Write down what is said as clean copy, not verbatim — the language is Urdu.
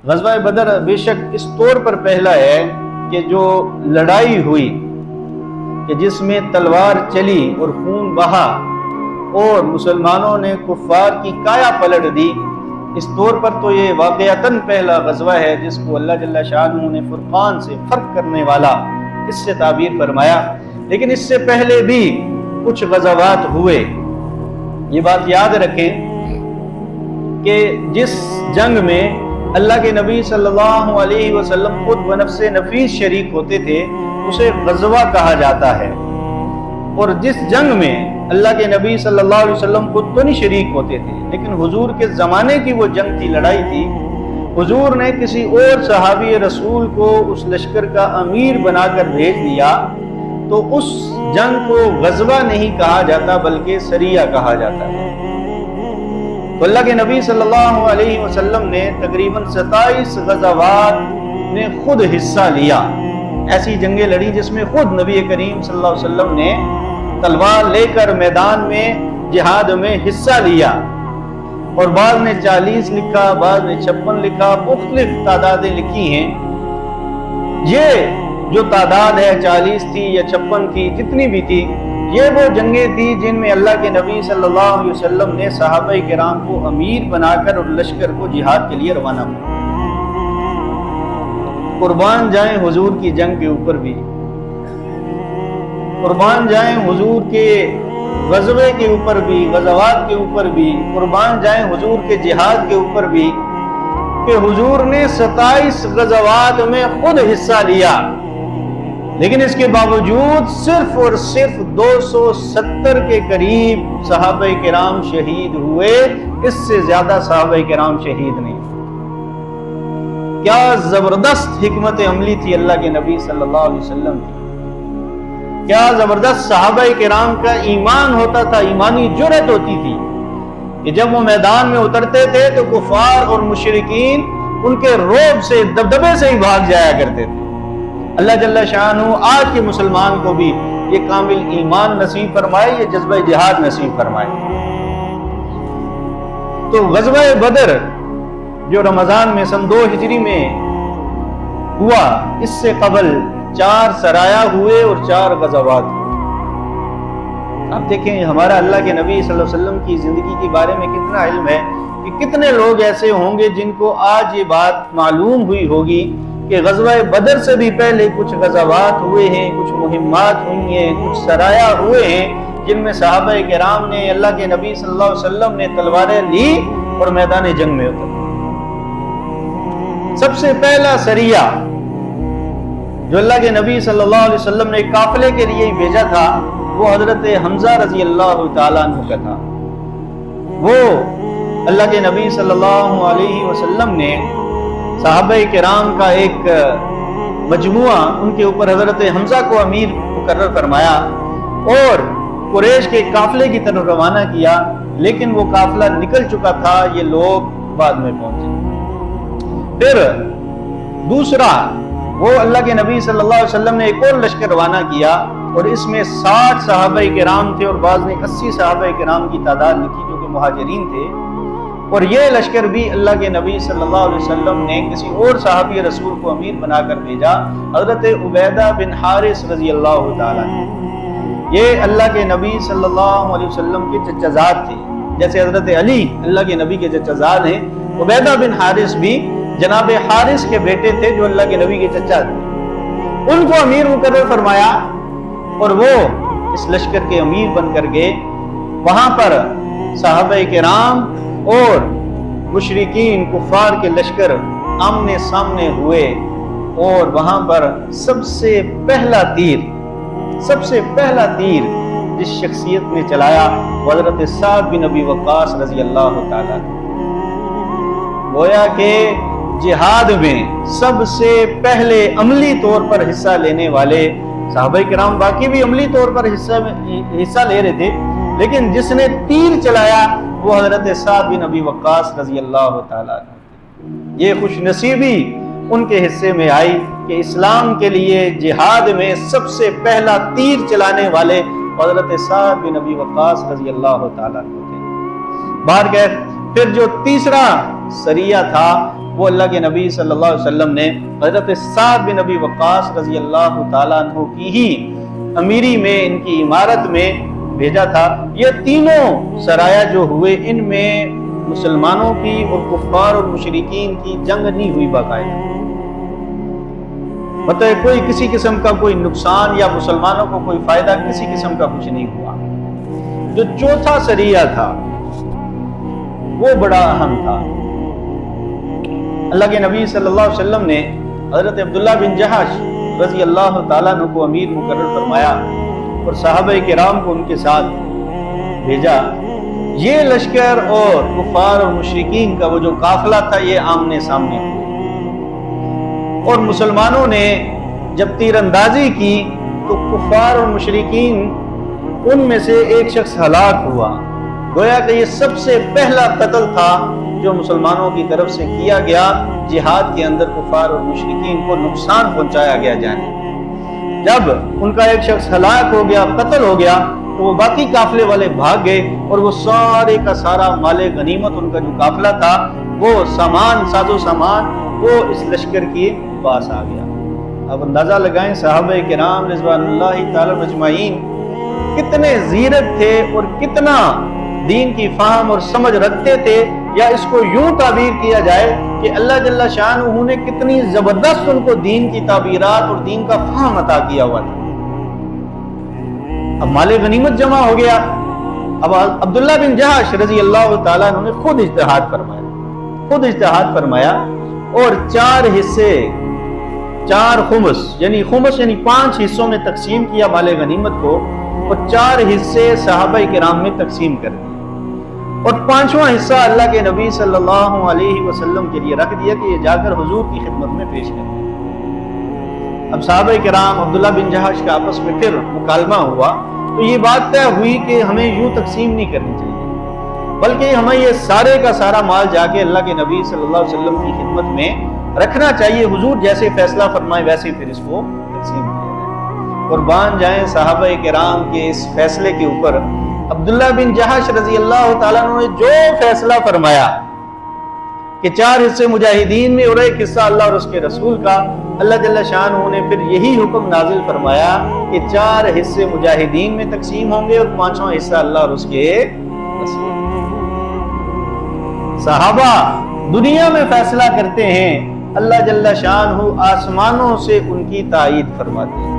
غزوہ بدر بے شک اس طور پر پہلا ہے کہ جو لڑائی ہوئی کہ جس میں تلوار چلی اور خون بہا اور مسلمانوں نے کفار کی کایا پلٹ دی، اس طور پر تو یہ واقعتاً پہلا غزوہ ہے جس کو اللہ جل شانہ نے فرقان سے فرق کرنے والا اس سے تعبیر فرمایا۔ لیکن اس سے پہلے بھی کچھ غزوات ہوئے۔ یہ بات یاد رکھیں کہ جس جنگ میں اللہ کے نبی صلی اللہ علیہ وسلم خود بنفس نفیس شریک ہوتے تھے اسے غزوہ کہا جاتا ہے، اور جس جنگ میں اللہ کے نبی صلی اللہ علیہ وسلم خود تو نہیں شریک ہوتے تھے لیکن حضور کے زمانے کی وہ جنگ تھی، لڑائی تھی، حضور نے کسی اور صحابی رسول کو اس لشکر کا امیر بنا کر بھیج دیا تو اس جنگ کو غزوہ نہیں کہا جاتا بلکہ سریہ کہا جاتا ہے۔ تو اللہ کے نبی صلی اللہ علیہ وسلم نے تقریباً 27 غزوات میں خود حصہ لیا، ایسی جنگیں لڑی جس میں خود نبی کریم صلی اللہ علیہ وسلم نے تلوار لے کر میدان میں جہاد میں حصہ لیا، اور بعض نے 40 لکھا، بعض نے 56 لکھا، مختلف تعدادیں لکھی ہیں۔ یہ جو تعداد ہے 40 تھی یا 56 تھی، جتنی بھی تھی، یہ وہ جنگیں تھی جن میں اللہ کے نبی صلی اللہ علیہ وسلم نے صحابہ کرام کو امیر بنا کر اور لشکر کو جہاد کے لیے روانہ کیا۔ قربان جائیں حضور کی جنگ کے اوپر بھی، قربان جائیں حضور کے غزوے کے اوپر بھی، غزوات کے اوپر بھی، قربان جائیں حضور کے جہاد کے اوپر بھی، کہ حضور نے 27 غزوات میں خود حصہ لیا، لیکن اس کے باوجود صرف اور صرف 270 کے قریب صحابہ کرام شہید ہوئے، اس سے زیادہ صحابہ کرام شہید نہیں۔ کیا زبردست حکمت عملی تھی اللہ کے نبی صلی اللہ علیہ وسلم کی، کیا زبردست صحابہ کرام کا ایمان ہوتا تھا، ایمانی جرأت ہوتی تھی کہ جب وہ میدان میں اترتے تھے تو کفار اور مشرکین ان کے رعب سے، دبدبے سے ہی بھاگ جایا کرتے تھے۔ اللہ جل شانہ آج کے مسلمان کو بھی یہ کامل ایمان نصیب فرمائے، یہ جذبہ جہاد نصیب فرمائے۔ تو غزوہ بدر جو رمضان میں سن 2 ہجری میں ہوا، اس سے قبل 4 سرایا ہوئے اور 4 غزوات ہوئے۔ آپ دیکھیں ہمارا اللہ کے نبی صلی اللہ علیہ وسلم کی زندگی کے بارے میں کتنا علم ہے کہ کتنے لوگ ایسے ہوں گے جن کو آج یہ بات معلوم ہوئی ہوگی کہ غزوہ بدر سے بھی پہلے کچھ غزوات ہوئے ہیں، کچھ مہمات ہوئی ہیں، کچھ سرایا ہوئے ہیں جن میں صحابہ کرام نے اللہ کے نبی صلی اللہ علیہ وسلم نے تلواریں لی اور میدان جنگ میں اترے۔ سب سے پہلا سریہ جو اللہ کے نبی صلی اللہ علیہ وسلم نے قافلے کے لیے بھیجا تھا وہ حضرت حمزہ رضی اللہ تعالیٰ عنہ کا تھا۔ وہ اللہ کے نبی صلی اللہ علیہ وسلم نے صحابہ کرام کا ایک مجموعہ ان کے اوپر حضرت حمزہ کو امیر مقرر فرمایا اور قریش کے قافلے کی طرف روانہ کیا، لیکن وہ قافلہ نکل چکا تھا، یہ لوگ بعد میں پہنچے۔ پھر دوسرا وہ اللہ کے نبی صلی اللہ علیہ وسلم نے ایک اور لشکر روانہ کیا اور اس میں 60 صحابہ کرام تھے اور بعض نے 80 صحابہ کرام کی تعداد لکھی جو کہ مہاجرین تھے، اور یہ لشکر بھی اللہ کے نبی صلی اللہ علیہ وسلم نے کسی اور صحابی رسول کو امیر بنا کر بھیجا، حضرت عبیدہ بن حارث رضی اللہ تعالیٰ عنہ۔ یہ اللہ کے نبی صلی اللہ علیہ وسلم کے چچازاد تھے، جیسے حضرت علی اللہ کے نبی کے چچازاد ہیں، عبیدہ بن حارث بھی جناب حارث کے بیٹے تھے جو اللہ کے نبی کے چچا تھے۔ ان کو امیر مقرر فرمایا اور وہ اس لشکر کے امیر بن کر گئے۔ وہاں پر صحابہ کرام اور مشرکین کفار کے لشکر آمنے سامنے ہوئے، اور وہاں پر سب سے پہلا تیر جس شخصیت نے چلایا وہ حضرت سعد بن ابی وقاص رضی اللہ تعالیٰ عنہ۔ گویا کہ جہاد میں سب سے پہلے عملی طور پر حصہ لینے والے صحابہ کرام باقی بھی عملی طور پر حصہ لے رہے تھے، لیکن جس نے تیر چلایا وہ حضرت سعد بن ابی وقاص رضی اللہ تعالیٰ عنہ۔ یہ خوش نصیبی ان کے حصے میں آئی کہ اسلام کے لیے جہاد میں سب سے پہلا تیر چلانے والے حضرت سعد بن ابی وقاص رضی اللہ تعالیٰ عنہ تھے۔ بہرکیف پھر جو تیسرا سریہ تھا وہ اللہ کے نبی صلی اللہ علیہ وسلم نے حضرت سعد بن ابی وقاص رضی اللہ تعالیٰ عنہ کی ہی امیری میں، ان کی عمارت میں بھیجا تھا۔ یہ تینوں سرایا جو ہوئے، ان میں مسلمانوں کی اور کفار اور مشرکین کی جنگ نہیں ہوئی باقاعدہ، مطلب کوئی کسی قسم کا کوئی نقصان یا مسلمانوں کو کوئی فائدہ کسی قسم کا کچھ نہیں ہوا۔ جو چوتھا سریہ تھا وہ بڑا اہم تھا۔ اللہ کے نبی صلی اللہ علیہ وسلم نے حضرت عبداللہ بن جہش رضی اللہ تعالیٰ عنہ کو امیر مقرر فرمایا اور صحابہ کرام کو ان کے ساتھ بھیجا۔ یہ لشکر اور کفار اور مشرکین کا وہ جو قافلہ تھا یہ آمنے سامنے ہوئے، اور مسلمانوں نے جب تیر اندازی کی تو کفار اور مشرکین ان میں سے ایک شخص ہلاک ہوا۔ گویا کہ یہ سب سے پہلا قتل تھا جو مسلمانوں کی طرف سے کیا گیا جہاد کے اندر کفار اور مشرکین کو نقصان پہنچایا گیا جانے۔ جب ان کا ایک شخص ہلاک ہو گیا، قتل ہو گیا، تو وہ باقی قافلے والے بھاگ گئے اور وہ سارے کا سارا مال غنیمت، ان کا جو قافلہ تھا، وہ سامان، ساز و سامان، وہ اس لشکر کے پاس آ گیا۔ اب اندازہ لگائیں صحابہ کرام رضوان اللہ تعالی مجمعین کتنے زیرک تھے اور کتنا دین کی فہم اور سمجھ رکھتے تھے، یا اس کو یوں تعبیر کیا جائے کہ اللہ جل شانہ نے کتنی زبردست ان کو دین کی تعبیرات اور دین کا فہم عطا کیا ہوا تھا۔ اب مال غنیمت جمع ہو گیا۔ اب عبداللہ بن جہش رضی اللہ تعالیٰ عنہ نے خود اجتہاد فرمایا اور 4 حصے، 4 خمس یعنی 5 حصوں میں تقسیم کیا مال غنیمت کو، اور 4 حصے صحابہ کرام میں تقسیم کر دیا، اور 5واں حصہ اللہ کے نبی صلی اللہ علیہ وسلم کے لیے رکھ دیا کہ یہ جا کر حضور کی خدمت میں پیش کریں۔ اب صحابہ کرام عبداللہ بن جہش کا آپس میں پھر مکالمہ ہوا، تو یہ بات طے ہوئی کہ ہمیں یوں تقسیم نہیں کرنی چاہیے، بلکہ ہمیں یہ سارے کا سارا مال جا کے اللہ کے نبی صلی اللہ علیہ وسلم کی خدمت میں رکھنا چاہیے، حضور جیسے فیصلہ فرمائے ویسے پھر اس کو تقسیم کیا جائے۔ قربان جائیں صحابہ کرام کے اس فیصلے کے اوپر عبداللہ بن جہش رضی اللہ تعالیٰ عنہ نے جو فیصلہ فرمایا کہ 4 حصے مجاہدین میں اور 1 حصہ اللہ اور اس کے رسول کا، اللہ جل شانہ نے پھر یہی حکم نازل فرمایا کہ 4 حصے مجاہدین میں تقسیم ہوں گے اور 5واں حصہ اللہ اور اس کے رسول۔ صحابہ دنیا میں فیصلہ کرتے ہیں، اللہ جل شانہ آسمانوں سے ان کی تائید فرماتے ہیں۔